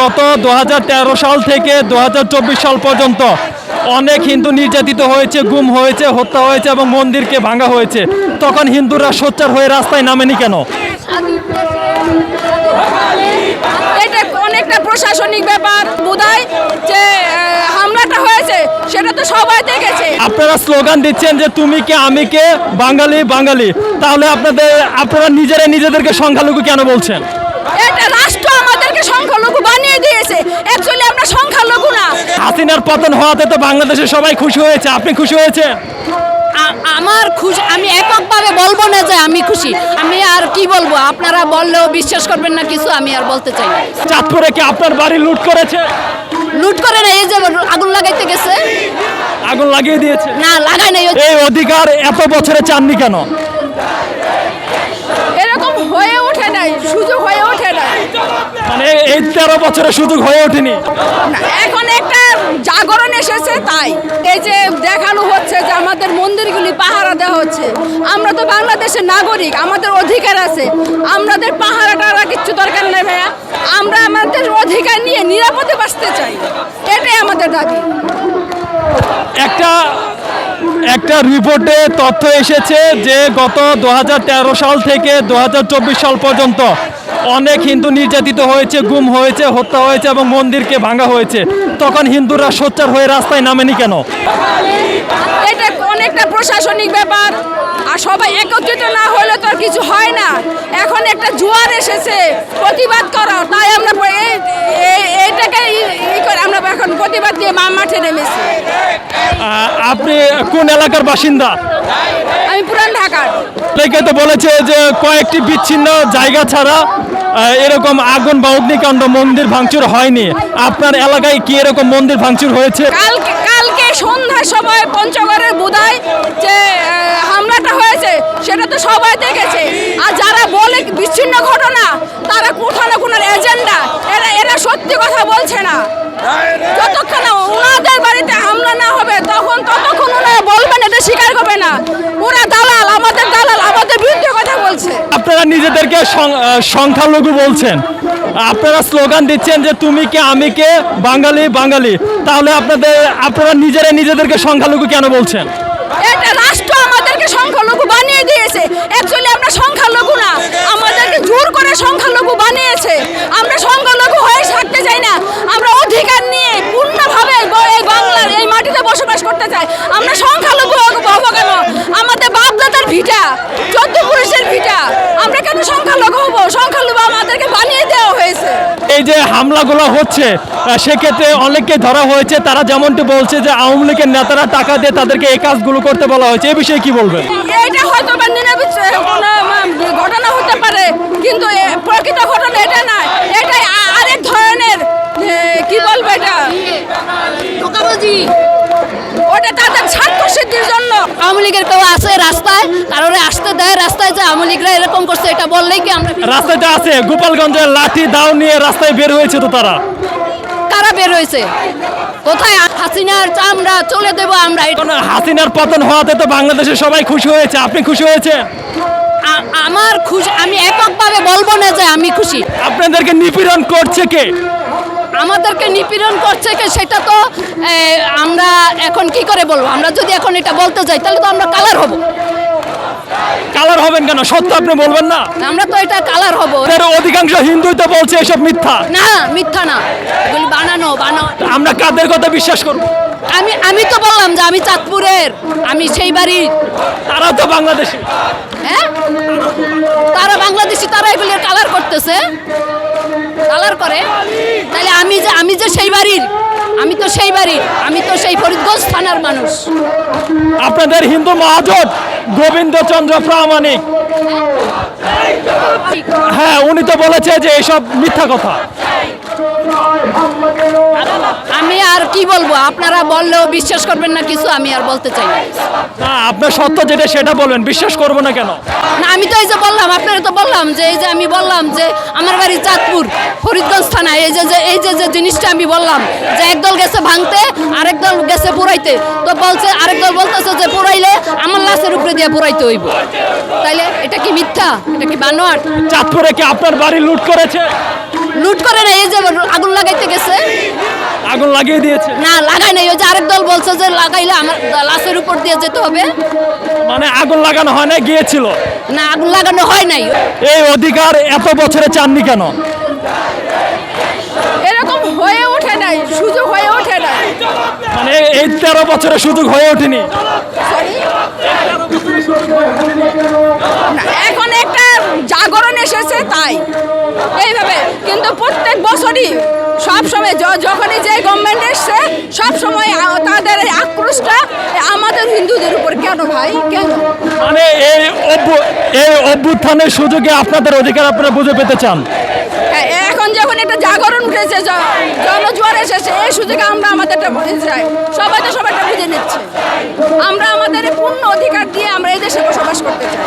গত 2013 সাল থেকে 2024 সাল পর্যন্ত অনেক হিন্দু নির্যাতিত হয়েছে, গুম হয়েছে, হত্যা হয়েছে এবং মন্দিরকে ভাঙা হয়েছে। তখন হিন্দুরা সোচ্চার হয়ে রাস্তায় নামেনি কেন? এটা অনেকটা প্রশাসনিক ব্যাপার বোধহয় যে হামলাটা হয়েছে সেটা তো সবাই দেখেছে। আপনারা স্লোগান দিচ্ছেন যে তুমি কে আমি কে, বাঙালি বাঙালি, তাহলে আপনারা নিজেদেরকে সংখ্যালঘু কেন বলছেন? এটা রাষ্ট্র আমাদেরকে সংখ্যালঘু বানিয়ে দিয়েছে, অ্যাকচুয়ালি আমরা সংখ্যালঘু না। হাসিনার পতন হওয়াতে তো বাংলাদেশে সবাই খুশি হয়েছে, আপনি খুশি হয়েছেন? আমার খুশি, আমি এককভাবে বলবো না যে আমি খুশি। আমি আর কি বলবো, আপনারা বললেও বিশ্বাস করবেন না কিছু, আমি আর বলতে চাই না। চাঁদপুরে কি আপনার বাড়ি লুট করেছে? লুট করে না, এই যে আগুন লাগাইতে গেছে। আগুন লাগিয়ে দিয়েছে? না, লাগাই নাই। এই অধিকার এত বছরে চাননি কেন? এরকম হয়ে ওঠে নাই, সুযোগ হয়ে ওঠে নাই। মানে এই 13 বছরে সুযোগ হয়ে ওঠেনি। এখন একটা জাগরণ এসেছে, তাই এই যে দেখানো হচ্ছে যে আমাদের মন্দিরগুলি পাহারা দেওয়া হচ্ছে। আমরা তো বাংলাদেশের নাগরিক, আমাদের অধিকার আছে। আমাদের পাহারা টাহারা কিচ্ছু দরকার নেই ভাইয়া, আমরা আমাদের অধিকার নিয়ে নিরাপদে বাঁচতে চাই, এটাই আমাদের দাবি। একটা রিপোর্টে তথ্য এসেছে যে গত 2013 সাল থেকে 2024 সাল পর্যন্ত অনেক হিন্দু নির্যাতিত হয়েছে, গুম হয়েছে, হত্যা হয়েছে এবং মন্দিরকে ভাঙা হয়েছে। তখন হিন্দুরা সোচ্চার হয়ে রাস্তায় নামেনি কেন? এটা অনেকটা প্রশাসনিক ব্যাপার, আর সবাই একত্রিত না হলে তো আর কিছু হয় না। এখন একটা জোয়ার এসেছে প্রতিবাদ করা, তাই আমরা এইটাকে আমরা এখন প্রতিবাদ দিয়ে মাঠে নেমেছি। আপনি কোন এলাকার বাসিন্দা? আমি পুরান ঢাকার। অনেকে তো বলেছে যে কয়েকটি বিচ্ছিন্ন জায়গা ছাড়া এরকম আগুন বা অগ্নিকাণ্ড, মন্দির ভাঙচুর হয়নি। আপনার এলাকায় কি এরকম মন্দির ভাঙচুর হয়েছে? কালকে সন্ধ্যার সময় পঞ্চগড়ের বুধায় যে হামলাটা হয়েছে সেটা তো সবাই দেখেছে। আর যারা বলে বিচ্ছিন্ন ঘটনা, তারা কোথাও না কোনো এজেন্ডা, এরা সত্যি কথা বলছে না। যতক্ষণ না ওনাদের বাড়িতে হামলা না হবে ততক্ষণ ওনারা বলবেন, এটা স্বীকার করবে না। ওরা দালাল, আমাদের বিরুদ্ধে কথা বলছে। আপনারা নিজেদেরকে সংখ্যালঘু বলছেন, আপনারা স্লোগান দিচ্ছেন যে তুমি কে আমি কে, বাঙালি বাঙালি, তাহলে আপনারা নিজেদেরকে সংখ্যালঘু কেন বলছেন? এটা রাষ্ট্র আমাদেরকে সংখ্যালঘু বানিয়ে দিয়েছে, অ্যাকচুয়ালি আমরা সংখ্যালঘু না, আমাদেরকে জোর করে সংখ্যালঘু বানিয়েছে। আমরা সংখ্যালঘু হয়ে থাকতে চাই না, আমরা অধিকার নিয়ে পূর্ণভাবে এই বাংলার এই মাটিতে বসবাস করতে চাই। আমরা সংখ্যালঘু হবো কেন? আমাদের বাপদাদার ভিটা, 14 পুরুষের ভিটা, আমরা কেন সংখ্যালঘু হবো? সংখ্যালঘু আমাদেরকে বানিয়ে দেওয়া হয়েছে। এই যে হামলাগুলো হচ্ছে সেক্ষেত্রে অনেককে ধরা হয়েছে, তারা যেমনটি বলছে যে আওয়ামী লীগের নেতারা টাকা দিয়ে তাদেরকে এই কাজগুলো করতে বলা হয়েছে, এই বিষয়ে কি বলবেন? এটা হয়তো বা ঘটনা হতে পারে, কিন্তু প্রকৃত ঘটনা এটা না, এটাই আরেক ধরনের কি বলবো, এটা ওটা তাদের স্বার্থ সিদ্ধির জন্য। আওয়ামী লীগের কেউ আছে রাস্তায়, কারণে আসতে দেয় রাস্তায়, যে আওয়ামী লীগরা এরকম করছে, এটা বললেই কি আমরা? রাস্তাটা আছে, গোপালগঞ্জের লাঠি দাও নিয়ে রাস্তায় বের হয়েছে, তো কারা বের হয়েছে? কোথায়? হাসিনার চামড়া চলে দেবো আমরা। হাসিনার পতন হওয়াতে তো বাংলাদেশে সবাই খুশি হয়েছে, আপনি খুশি হয়েছেন? আমার খুশি, আমি এককভাবে বলবো না যে আমি খুশি। আপনাদেরকে নিপীড়ন করছে কে? আমাদেরকে নিপীড়ন করছে কে সেটা তো আমরা এখন কি করে বলবো? আমরা যদি এখন এটা বলতে যাই তাহলে তো আমরা কালার হব। কালার হবেন কেন? সত্য আপনি বলবেন না? আমরা তো এটা কালার হব। অধিকাংশ হিন্দুই তো বলছে এসব মিথ্যা। না, মিথ্যা না, এগুলি বানানো। আমরা কাদের কথা বিশ্বাস করব? আমি তো বললাম যে আমি চাঁদপুরের, আমি সেই বাড়ির। তারা তো বাংলাদেশি। হ্যাঁ, তারা বাংলাদেশি, তারা এগুলির কালার করতেছে, কালার করে। তাহলে আমি যে সেই বাড়ির, আমি তো সেই ফরিদগঞ্জ থানার মানুষ। আপনাদের হিন্দু মহাজোট গোবিন্দচন্দ্র প্রামাণিক, হ্যাঁ, উনি তো বলেছে যে এসব মিথ্যা কথা। আমি আর কি বলবো, আপনারা বললেও বিশ্বাস করবেন না কিছু, আমি আর বলতে চাই না। না, আপনার সত্য যেটা সেটা বলবেন, বিশ্বাস করবো না কেন? না, আমি তো এই যে বললাম, আপনারা তো বললাম যে এই যে আমি বললাম যে আমার বাড়ি চাঁদপুর ফরিদগঞ্জ থানায়, এই যে জিনিসটা আমি বললাম যে একদল গেছে ভাঙতে, আরেক দল গেছে পুরাইতে, তো বলছে আরেক দল বলতেছে যে পুরাইলে আমার লাশের উপরে দিয়ে পুরাইতে হইব। তাইলে এটা কি মিথ্যা? এটা কি বানোয়াট? চাঁদপুরে কি আপনার বাড়ি লুট করেছে? লুট করে না, এই যে আগুন লাগাইতে গেছে। আগুন লাগিয়ে দিয়েছে? না, লাগাই নাই, ওই যে আরেক দল বলছে যে লাগাইলে আমার লাশের উপর দিয়ে যেতে হবে। মানে আগুন লাগানো হয় না, গিয়েছিল? না, আগুন লাগানো হয় নাই। এই অধিকার এত বছরে চাননি কেন? এরকম হয়ে ওঠে নাই, সুযোগ হয়ে ওঠে নাই। মানে এই 13 বছরে সুযোগ হয়ে ওঠেনি? না, এখন একটা জাগরণ এসেছে তাই এইভাবে, কিন্তু প্রত্যেক বছরই সব সময় যখনই যে গভর্নমেন্ট এসছে সব সময় তাদের এই আক্রোশটা আমাদের হিন্দুদের উপর। কেন ভাই, কেন? মানে এই অভ্যুত্থানের সুযোগে আপনাদের অধিকার আপনারা বুঝে পেতে চান? হ্যাঁ, এখন যখন একটা জাগরণ উঠেছে, জনজোয়ার এসেছে, এই সুযোগে আমরা আমাদেরটা বুঝে যাই, সবাই তো সবাইটা বুঝে নিচ্ছে। আমরা আমাদের পূর্ণ অধিকার দিয়ে আমরা এই দেশে বসবাস করতে চাই।